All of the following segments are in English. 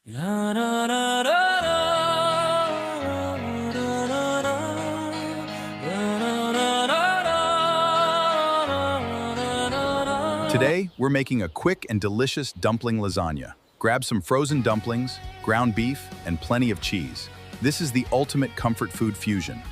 Today, we're making a quick and delicious dumpling lasagna. Grab some frozen dumplings, ground beef, and plenty of cheese. This is the ultimate comfort food fusion.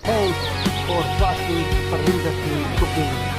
Thanks for watching Parmesan cooking.